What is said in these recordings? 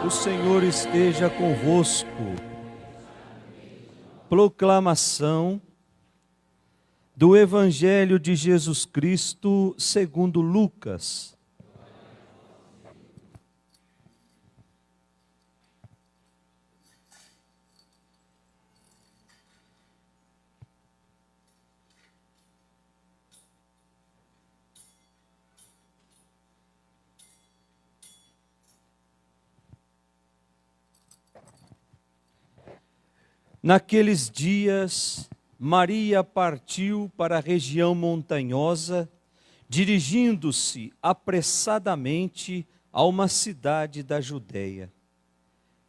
O Senhor esteja convosco. Proclamação do Evangelho de Jesus Cristo segundo Lucas. Naqueles dias, Maria partiu para a região montanhosa, dirigindo-se apressadamente a uma cidade da Judeia.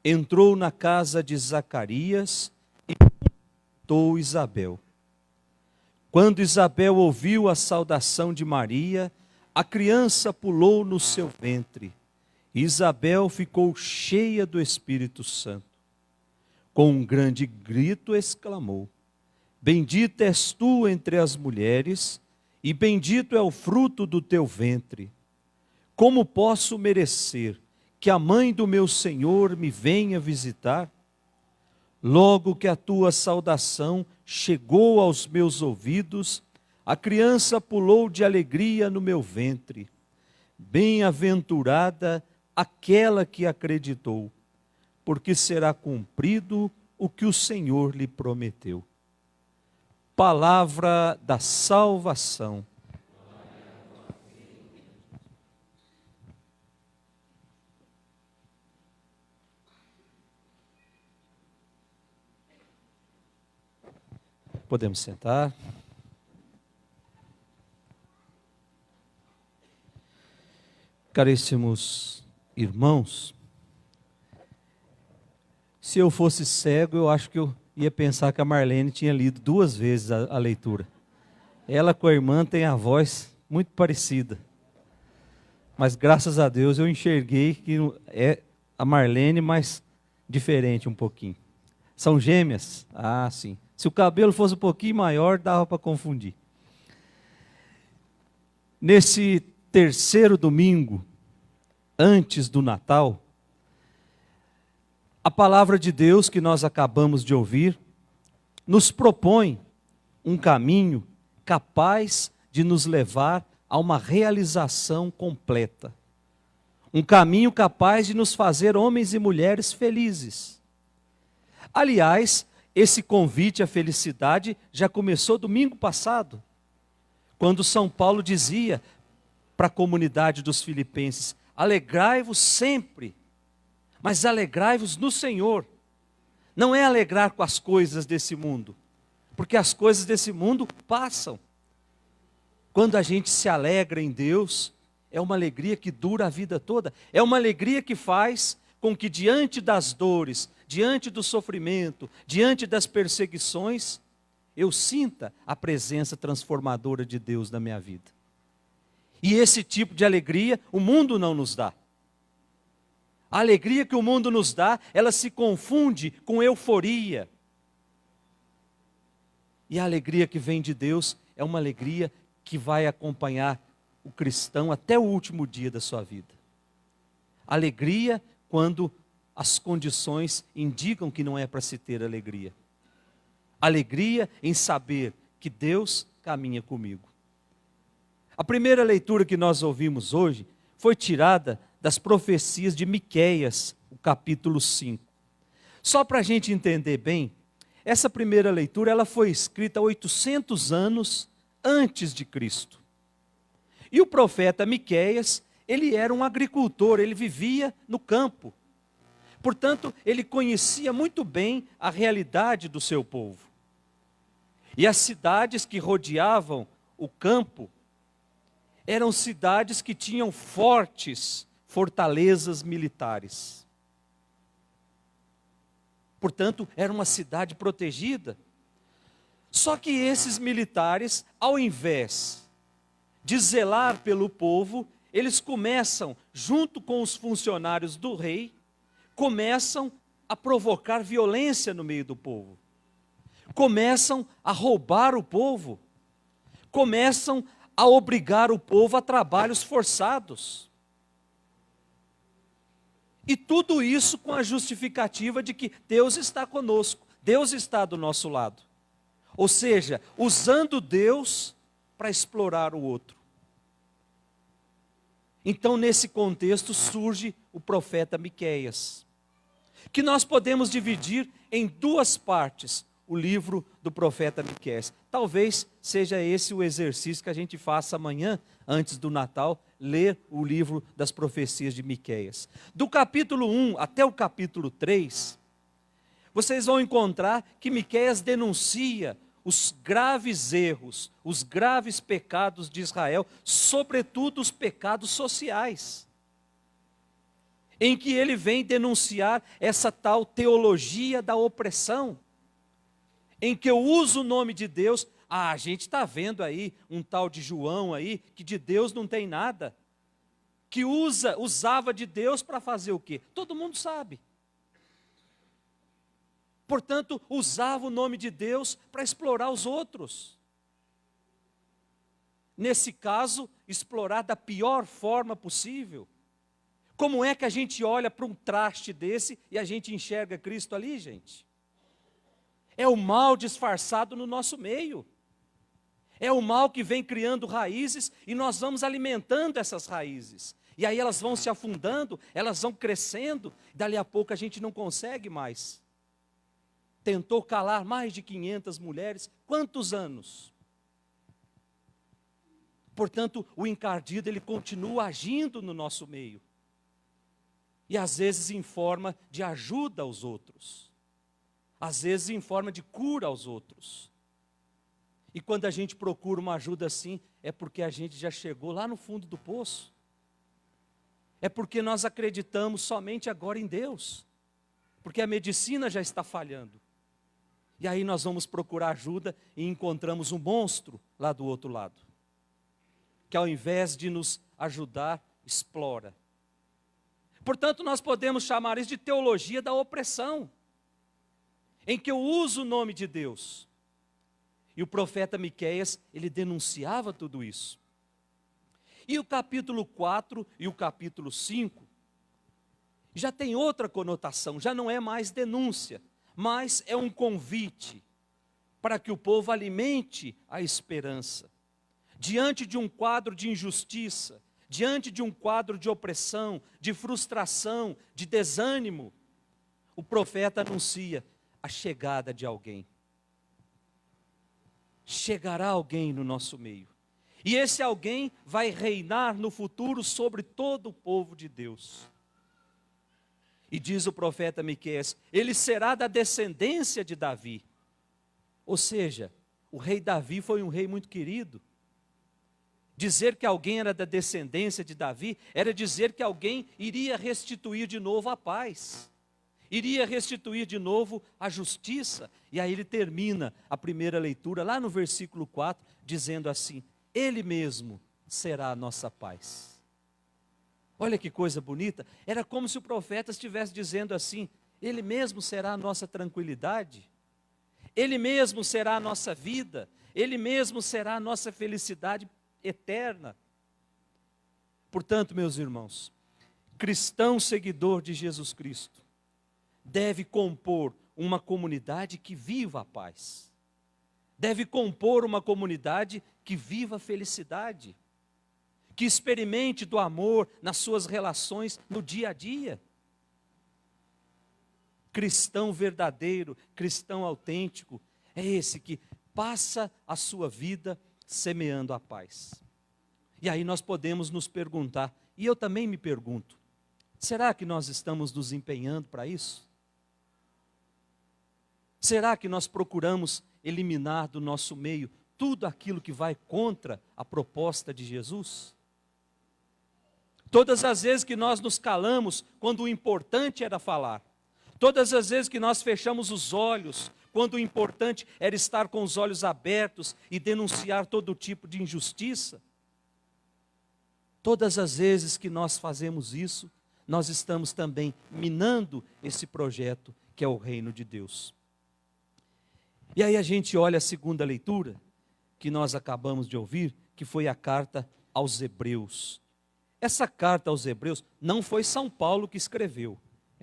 Entrou na casa de Zacarias e cumprimentou Isabel. Quando Isabel ouviu a saudação de Maria, a criança pulou no seu ventre. Isabel ficou cheia do Espírito Santo. Com um grande grito exclamou: Bendita és tu entre as mulheres, e bendito é o fruto do teu ventre. Como posso merecer que a mãe do meu Senhor me venha visitar? Logo que a tua saudação chegou aos meus ouvidos, a criança pulou de alegria no meu ventre. Bem-aventurada aquela que acreditou, porque será cumprido o que o Senhor lhe prometeu. Palavra da salvação. Podemos sentar. Caríssimos irmãos, se eu fosse cego, eu acho que eu ia pensar que a Marlene tinha lido 2 vezes a leitura. Ela com a irmã tem a voz muito parecida. Mas graças a Deus eu enxerguei que é a Marlene, mas diferente um pouquinho. São gêmeas? Ah, sim. Se o cabelo fosse um pouquinho maior, dava para confundir. Nesse terceiro domingo, antes do Natal, a palavra de Deus que nós acabamos de ouvir nos propõe um caminho capaz de nos levar a uma realização completa. Um caminho capaz de nos fazer homens e mulheres felizes. Aliás, esse convite à felicidade já começou domingo passado, quando São Paulo dizia para a comunidade dos filipenses: alegrai-vos sempre, mas alegrai-vos no Senhor. Não é alegrar com as coisas desse mundo, porque as coisas desse mundo passam. Quando a gente se alegra em Deus, é uma alegria que dura a vida toda. É uma alegria que faz com que diante das dores, diante do sofrimento, diante das perseguições, eu sinta a presença transformadora de Deus na minha vida. E esse tipo de alegria o mundo não nos dá. A alegria que o mundo nos dá, ela se confunde com euforia. E a alegria que vem de Deus é uma alegria que vai acompanhar o cristão até o último dia da sua vida. Alegria quando as condições indicam que não é para se ter alegria. Alegria em saber que Deus caminha comigo. A primeira leitura que nós ouvimos hoje foi tirada das profecias de Miqueias, o capítulo 5. Só para a gente entender bem, essa primeira leitura ela foi escrita 800 anos antes de Cristo. E o profeta Miqueias, ele era um agricultor, ele vivia no campo. Portanto, ele conhecia muito bem a realidade do seu povo. E as cidades que rodeavam o campo eram cidades que tinham fortes fortalezas militares. Portanto, era uma cidade protegida. Só que esses militares, ao invés de zelar pelo povo, eles começam, junto com os funcionários do rei, começam a provocar violência no meio do povo. Começam a roubar o povo. Começam a obrigar o povo a trabalhos forçados. E tudo isso com a justificativa de que Deus está conosco, Deus está do nosso lado. Ou seja, usando Deus para explorar o outro. Então, nesse contexto, surge o profeta Miqueias, que nós podemos dividir em duas partes, o livro do profeta Miqueias. Talvez seja esse o exercício que a gente faça amanhã, antes do Natal, ler o livro das profecias de Miqueias. Do capítulo 1 até o capítulo 3, vocês vão encontrar que Miqueias denuncia os graves erros, os graves pecados de Israel, sobretudo os pecados sociais, em que ele vem denunciar essa tal teologia da opressão, em que eu uso o nome de Deus. A gente está vendo aí um tal de João aí, que de Deus não tem nada, que usava de Deus para fazer o quê? Todo mundo sabe. Portanto, usava o nome de Deus para explorar os outros. Nesse caso, explorar da pior forma possível. Como é que a gente olha para um traste desse e a gente enxerga Cristo ali, gente? É o mal disfarçado no nosso meio. É o mal que vem criando raízes e nós vamos alimentando essas raízes. E aí elas vão se afundando, elas vão crescendo, e dali a pouco a gente não consegue mais. Tentou calar mais de 500 mulheres, quantos anos? Portanto, o encardido, ele continua agindo no nosso meio. E às vezes em forma de ajuda aos outros. Às vezes em forma de cura aos outros. E quando a gente procura uma ajuda assim, é porque a gente já chegou lá no fundo do poço. É porque nós acreditamos somente agora em Deus. Porque a medicina já está falhando. E aí nós vamos procurar ajuda e encontramos um monstro lá do outro lado. Que ao invés de nos ajudar, explora. Portanto, nós podemos chamar isso de teologia da opressão, em que eu uso o nome de Deus. E o profeta Miqueias, ele denunciava tudo isso. E o capítulo 4 e o capítulo 5 já tem outra conotação, já não é mais denúncia, mas é um convite para que o povo alimente a esperança. Diante de um quadro de injustiça, diante de um quadro de opressão, de frustração, de desânimo, o profeta anuncia a chegada de alguém. Chegará alguém no nosso meio. E esse alguém vai reinar no futuro sobre todo o povo de Deus. E diz o profeta Miqueias, ele será da descendência de Davi. Ou seja, o rei Davi foi um rei muito querido. Dizer que alguém era da descendência de Davi, era dizer que alguém iria restituir de novo a paz. Iria restituir de novo a justiça. E aí ele termina a primeira leitura, lá no versículo 4, dizendo assim, ele mesmo será a nossa paz. Olha que coisa bonita, era como se o profeta estivesse dizendo assim, ele mesmo será a nossa tranquilidade, ele mesmo será a nossa vida, ele mesmo será a nossa felicidade eterna. Portanto, meus irmãos, cristão seguidor de Jesus Cristo, deve compor uma comunidade que viva a paz, deve compor uma comunidade que viva a felicidade, que experimente do amor nas suas relações no dia a dia. Cristão verdadeiro, cristão autêntico, é esse que passa a sua vida semeando a paz. E aí nós podemos nos perguntar, e eu também me pergunto, será que nós estamos nos empenhando para isso? Será que nós procuramos eliminar do nosso meio tudo aquilo que vai contra a proposta de Jesus? Todas as vezes que nós nos calamos, quando o importante era falar. Todas as vezes que nós fechamos os olhos, quando o importante era estar com os olhos abertos e denunciar todo tipo de injustiça. Todas as vezes que nós fazemos isso, nós estamos também minando esse projeto que é o reino de Deus. E aí a gente olha a segunda leitura, que nós acabamos de ouvir, que foi a carta aos Hebreus. Essa carta aos Hebreus não foi São Paulo que escreveu.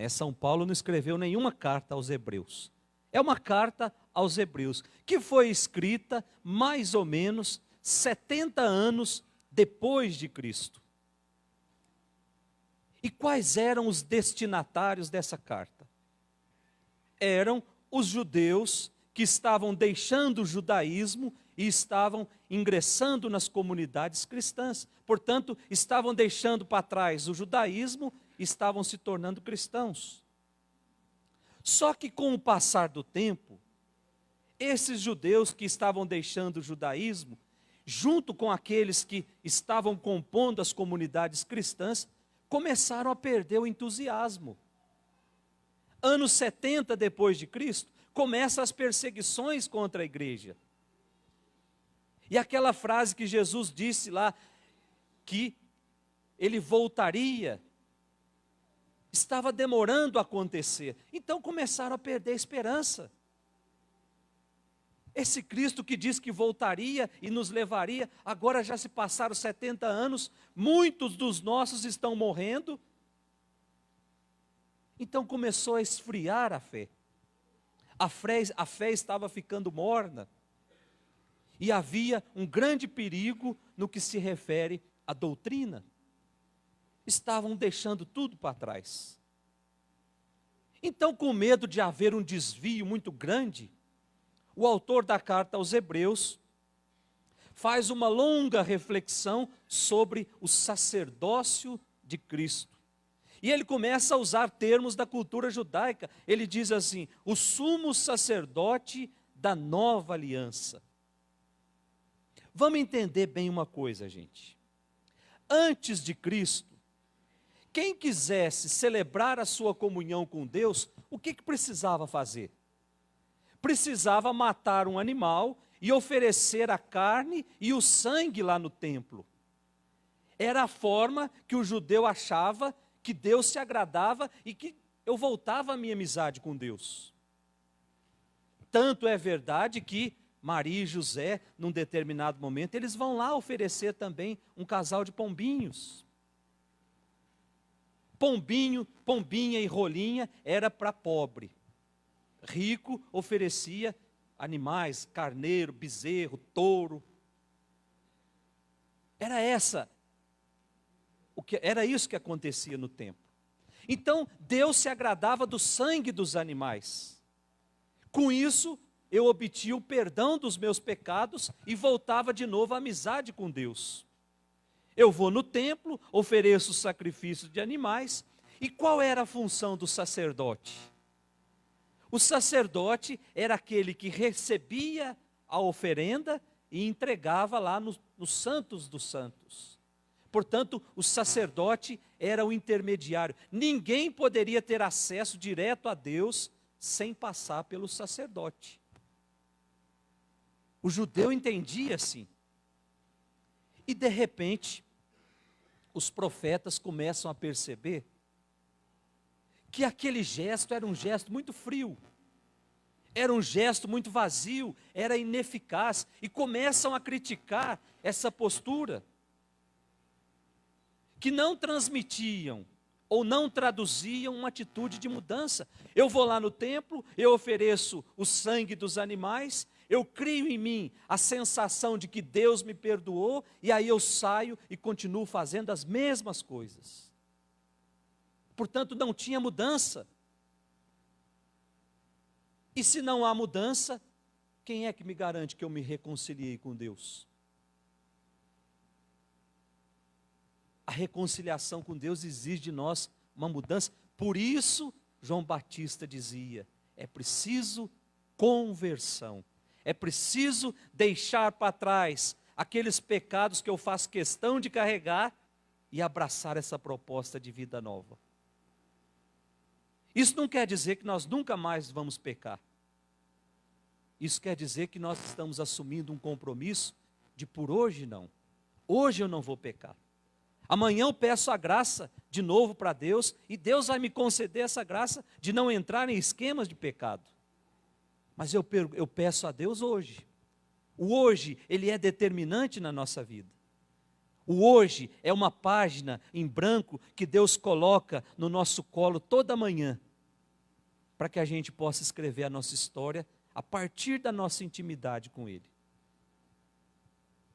São Paulo não escreveu nenhuma carta aos Hebreus. É uma carta aos Hebreus, que foi escrita mais ou menos 70 anos depois de Cristo. E quais eram os destinatários dessa carta? Eram os judeus que estavam deixando o judaísmo e estavam ingressando nas comunidades cristãs. Portanto, estavam deixando para trás o judaísmo e estavam se tornando cristãos. Só que com o passar do tempo, esses judeus que estavam deixando o judaísmo, junto com aqueles que estavam compondo as comunidades cristãs, começaram a perder o entusiasmo. Anos 70 depois de Cristo, começam as perseguições contra a igreja. E aquela frase que Jesus disse lá, que ele voltaria, estava demorando a acontecer. Então começaram a perder a esperança. Esse Cristo que diz que voltaria e nos levaria, agora já se passaram 70 anos, muitos dos nossos estão morrendo. Então começou a esfriar a fé. A fé estava ficando morna. E havia um grande perigo no que se refere à doutrina. Estavam deixando tudo para trás. Então, com medo de haver um desvio muito grande, o autor da carta aos Hebreus faz uma longa reflexão sobre o sacerdócio de Cristo. E ele começa a usar termos da cultura judaica. Ele diz assim: o sumo sacerdote da nova aliança. Vamos entender bem uma coisa, gente. Antes de Cristo, quem quisesse celebrar a sua comunhão com Deus, o que precisava fazer? Precisava matar um animal e oferecer a carne e o sangue lá no templo. Era a forma que o judeu achava que Deus se agradava e que eu voltava a minha amizade com Deus. Tanto é verdade que Maria e José, num determinado momento, eles vão lá oferecer também um casal de pombinhos. Pombinho, pombinha e rolinha era para pobre. Rico oferecia animais, carneiro, bezerro, touro. Era isso que acontecia no templo. Então, Deus se agradava do sangue dos animais. Com isso, eu obtinha o perdão dos meus pecados e voltava de novo à amizade com Deus. Eu vou no templo, ofereço sacrifício de animais. E qual era a função do sacerdote? O sacerdote era aquele que recebia a oferenda e entregava lá nos santos dos santos. Portanto, o sacerdote era o intermediário. Ninguém poderia ter acesso direto a Deus sem passar pelo sacerdote. O judeu entendia assim. E de repente, os profetas começam a perceber que aquele gesto era um gesto muito frio, era um gesto muito vazio, era ineficaz, e começam a criticar essa postura, que não transmitiam ou não traduziam uma atitude de mudança. Eu vou lá no templo, eu ofereço o sangue dos animais, eu crio em mim a sensação de que Deus me perdoou, e aí eu saio e continuo fazendo as mesmas coisas. Portanto, não tinha mudança. E se não há mudança, quem é que me garante que eu me reconciliei com Deus? A reconciliação com Deus exige de nós uma mudança. Por isso, João Batista dizia, é preciso conversão. É preciso deixar para trás aqueles pecados que eu faço questão de carregar e abraçar essa proposta de vida nova. Isso não quer dizer que nós nunca mais vamos pecar. Isso quer dizer que nós estamos assumindo um compromisso de por hoje não. Hoje eu não vou pecar. Amanhã eu peço a graça de novo para Deus e Deus vai me conceder essa graça de não entrar em esquemas de pecado. Mas eu peço a Deus hoje. O hoje, ele é determinante na nossa vida. O hoje é uma página em branco que Deus coloca no nosso colo toda manhã, para que a gente possa escrever a nossa história a partir da nossa intimidade com Ele.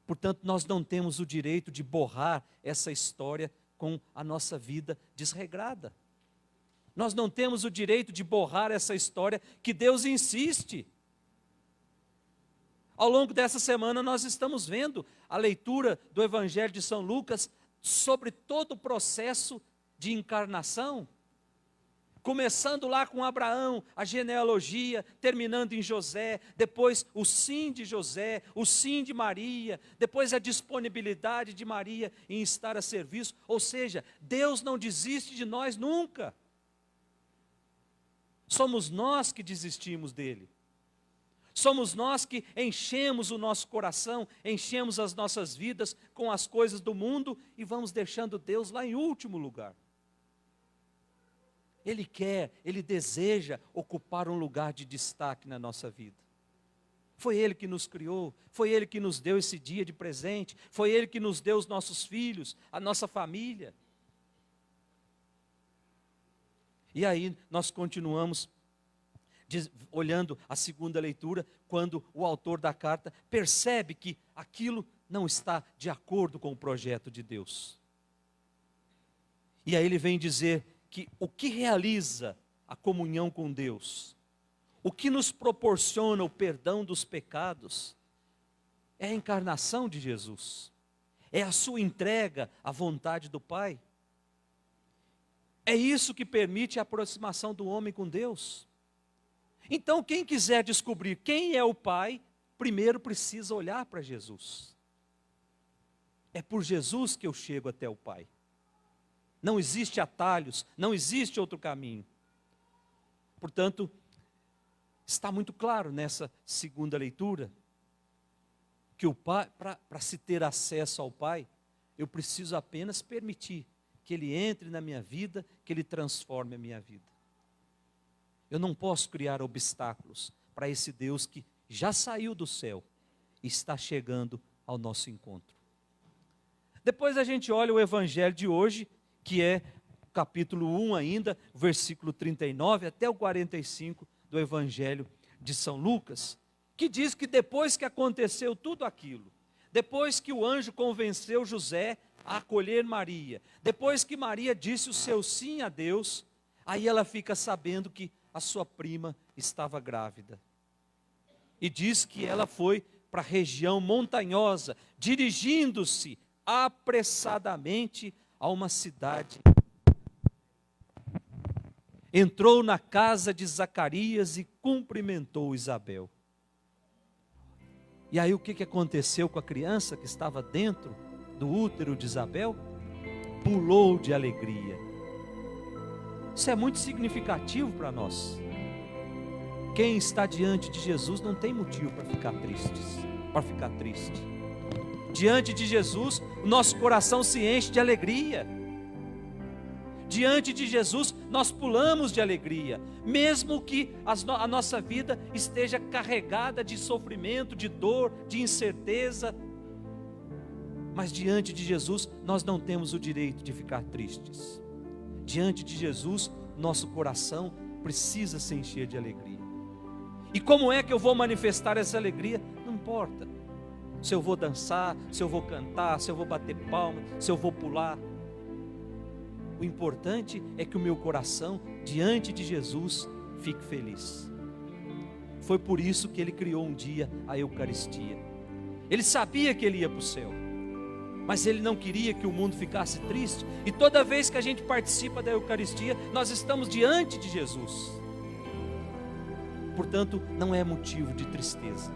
Portanto, nós não temos o direito de borrar essa história com a nossa vida desregrada. Nós não temos o direito de borrar essa história que Deus insiste. Ao longo dessa semana nós estamos vendo a leitura do Evangelho de São Lucas sobre todo o processo de encarnação. Começando lá com Abraão, a genealogia, terminando em José, depois o sim de José, o sim de Maria, depois a disponibilidade de Maria em estar a serviço. Ou seja, Deus não desiste de nós nunca. Somos nós que desistimos dele. Somos nós que enchemos o nosso coração, enchemos as nossas vidas com as coisas do mundo e vamos deixando Deus lá em último lugar. Ele quer, Ele deseja ocupar um lugar de destaque na nossa vida. Foi Ele que nos criou, foi Ele que nos deu esse dia de presente, foi Ele que nos deu os nossos filhos, a nossa família. E aí nós continuamos olhando a segunda leitura, quando o autor da carta percebe que aquilo não está de acordo com o projeto de Deus. E aí ele vem dizer que o que realiza a comunhão com Deus, o que nos proporciona o perdão dos pecados, é a encarnação de Jesus, é a sua entrega à vontade do Pai. É isso que permite a aproximação do homem com Deus. Então, quem quiser descobrir quem é o Pai, primeiro precisa olhar para Jesus. É por Jesus que eu chego até o Pai. Não existe atalhos, não existe outro caminho. Portanto, está muito claro nessa segunda leitura, que o Pai, para se ter acesso ao Pai, eu preciso apenas permitir que Ele entre na minha vida, que Ele transforme a minha vida. Eu não posso criar obstáculos para esse Deus que já saiu do céu e está chegando ao nosso encontro. Depois a gente olha o Evangelho de hoje, que é o capítulo 1 ainda, versículo 39 até o 45 do Evangelho de São Lucas, que diz que depois que aconteceu tudo aquilo, depois que o anjo convenceu José a acolher Maria, depois que Maria disse o seu sim a Deus, aí ela fica sabendo que a sua prima estava grávida. E diz que ela foi para a região montanhosa, dirigindo-se apressadamente a uma cidade. Entrou na casa de Zacarias e cumprimentou Isabel. E aí o que aconteceu com a criança que estava dentro do útero de Isabel? Pulou de alegria. Isso é muito significativo para nós. Quem está diante de Jesus não tem motivo para ficar triste. Diante de Jesus, o nosso coração se enche de alegria. Diante de Jesus, nós pulamos de alegria, mesmo que a nossa vida esteja carregada de sofrimento, de dor, de incerteza. Mas diante de Jesus, nós não temos o direito de ficar tristes. Diante de Jesus, nosso coração precisa se encher de alegria. E como é que eu vou manifestar essa alegria? Não importa se eu vou dançar, se eu vou cantar, se eu vou bater palma, se eu vou pular. O importante é que o meu coração, diante de Jesus, fique feliz. Foi por isso que Ele criou um dia a Eucaristia. Ele sabia que Ele ia para o céu, mas Ele não queria que o mundo ficasse triste. E toda vez que a gente participa da Eucaristia, nós estamos diante de Jesus. Portanto, não é motivo de tristeza.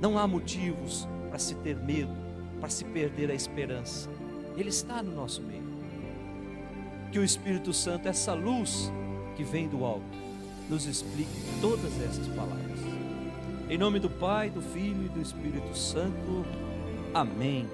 Não há motivos para se ter medo, para se perder a esperança. Ele está no nosso meio. Que o Espírito Santo, essa luz que vem do alto, nos explique todas essas palavras. Em nome do Pai, do Filho e do Espírito Santo. Amém.